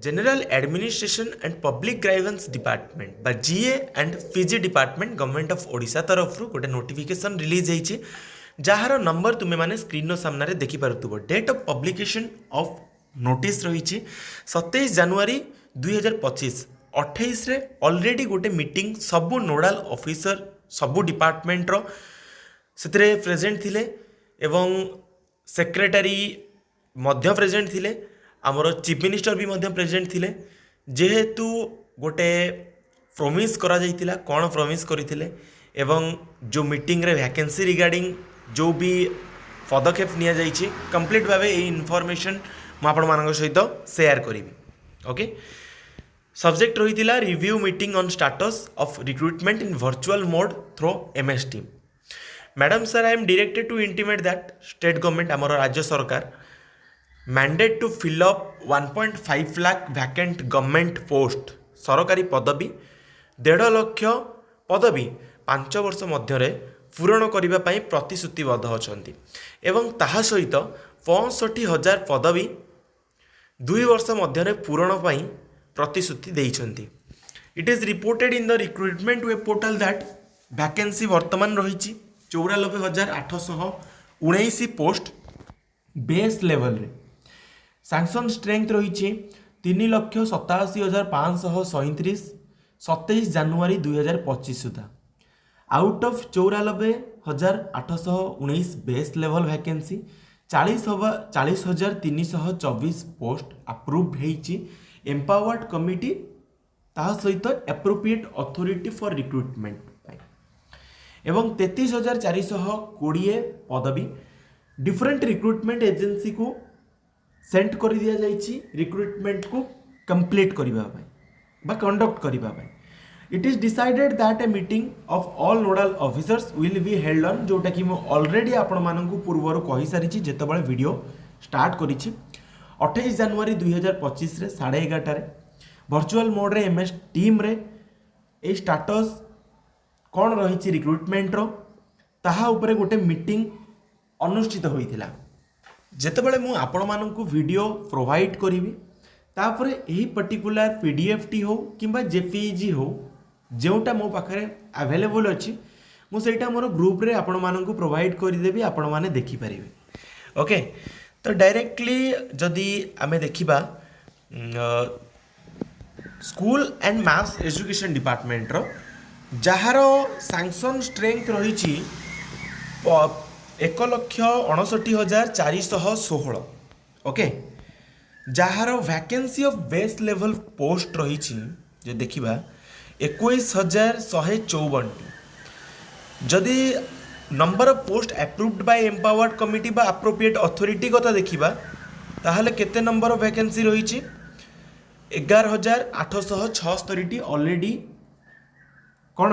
General administration and public grievance department बा GA and PG department government of Odisha तरफ गोटे notification release होती जार नंबर तुम्हें मैंने स्क्रीन सामने देखिपे date of publication of notice रही 27 जनवरी 2025 28 रे ऑलरेडी गोटे मीटिंग सबू नोडाल ऑफिसर सबू डिपार्टमेंट रो से प्रेजेंट थिले एवं सेक्रेटरी मध्य प्रेजेंट थिले आमर चीफ मिनिस्टर भी मध्य प्रेजेंट थिले जेहेतु गोटे प्रॉमिस करा जाइतिला कौन प्रॉमिस करथिले एवं जो मीटिंग रे वैकेंसी रिगार्डिंग जो भी पदक्षेप निया जाइछि कंप्लीट भावे ए इनफॉरमेशन मु आपण मानक सहित शेयर करी। ओके, सब्जेक्ट रही review meeting on status of recruitment in virtual mode through MS Team. Madam sir, I am directed to intimate that state government आमर राज्य सरकार mandate to fill up 1.5 lakh vacant government post सरकारी पदवी 1.5 लाख पदवी 5 वर्ष मध्य पूरण करने प्रतिश्रुतिबद्ध अछंती एवं ताहा सहित 65,000 पदवी 2 वर्ष मध्य पूरण प्रतिश्रुति देइछंती। It is reported in the recruitment web portal that vacancy वर्तमान रही 94,819 पोस्ट बेस लेवल रे सैंक्शन स्ट्रेंथ रही 3,87,537 27 जनवरी 2025 सुधा out of 94,819 base level vacancy 40,324 post approved होती एम्पावर्ड कमिटी ता सहित एप्रोप्रिएट अथॉरिटी फॉर रिक्रुटमेंट एवं 33,420 पदवी डिफरेंट रिक्रुटमेंट एजेंसी को सेंड कर दिया जाइछि रिक्रुटमेंट को कंप्लीट करबा कंडक्ट करबा। It is decided that a meeting of all nodal officers will be held on जोटा कि मु ऑलरेडी आपण मानकु पूर्वर कहि सारिछि जेतेबेले वीडियो स्टार्ट करिछि 28 जनवरी 2025 रे 11:30 रे वर्चुअल मोड रे एमएस टीम रे ए स्टेटस कौन रही रिक्रुटमेंट रो ताहा उपरे गोटे मीटिंग अनुष्ठित होइथिला जेतेबेले मु आपण मानकु वीडियो प्रोवाइड करिवि तापरे एही पर्टिकुलर पीडीएफ टी हो किंबा जेपीईजी हो जोटा मो पाखरे अवेलेबल अछि मु सेटा मोर ग्रुप रे आपण मानकु प्रोवाइड करि देबी आपण माने देखि परिबे। ओके, तो डायरेक्टली जदि आमे देखिबा school and mass education department रो जार सैंक्शन स्ट्रेंथ रही 1,59,416। ओके, जार vacancy of base level post रही जे देखिबा 21,154। जदि number of post approved by empowered committee बा एप्रोप्रिएट अथॉरिटी कथा देखिबा ताहले केते नंबर ऑफ वैकेंसी रही 11,876 ऑलरेडी कौन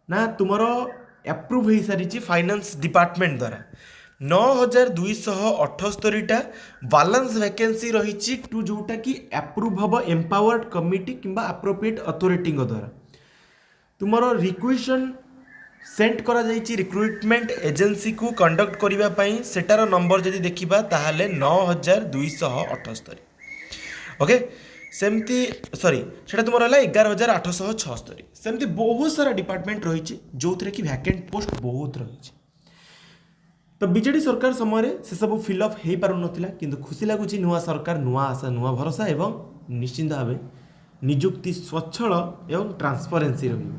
ना तुमरो एप्रूव हो सारी फाइनेंस डिपार्टमेंट द्वारा 9,278 बैलेंस वैकेंसी रही टू जोटा कि एप्रूव हम एम्पावर्ड कमिटी किंबा एप्रोप्रिएट अथॉरिटी द्वारा तुमरो रिक्वेशन सेंड करा जाइछि रिक्रुटमेंट एजेंसी को कंडक्ट करिबा पई सेटार नंबर जदि देखिबा ताहाले 9,278। ओके, सेमती सॉरी सेटा तुम रहा 11,876। सेमती बहुत सारा डिपार्टमेंट रही जो थे कि वैकेंट पोस्ट बहुत रही। तो बीजेडी सरकार समय से सब फिलअप हो पार नाला किंतु खुशी लगुच नुआ सरकार नुआ आशा नुआ भरोसा एवं निश्चिंत भाव निजुक्ति स्वच्छल एवं ट्रांसपेरेंसी रही।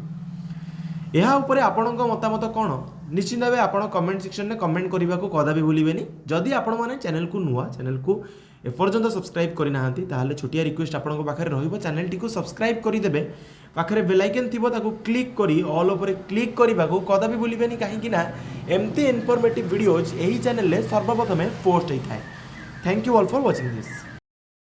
यह उपरे आपणक मतामत कौन निश्चित भाव आप कमेंट सेक्शन में कमेंट करने को कदापि भूलें। जदि आपण मैंने चैनल को नुआ चैनल को एपर्यंत सब्सक्राइब करना ताहले छोटिया रिक्वेस्ट आपको पाखे रही चैनल टी सब्सक्राइब करदे पाखे बेल आइकन थी क्लिक करी ऑल उपर क्लिक करने को कदापि भूलें कहीं एमती इनफॉर्मेटिव वीडियोज यही चैनल सर्वप्रथमें पोस्ट होता है। Thank you all for watching this.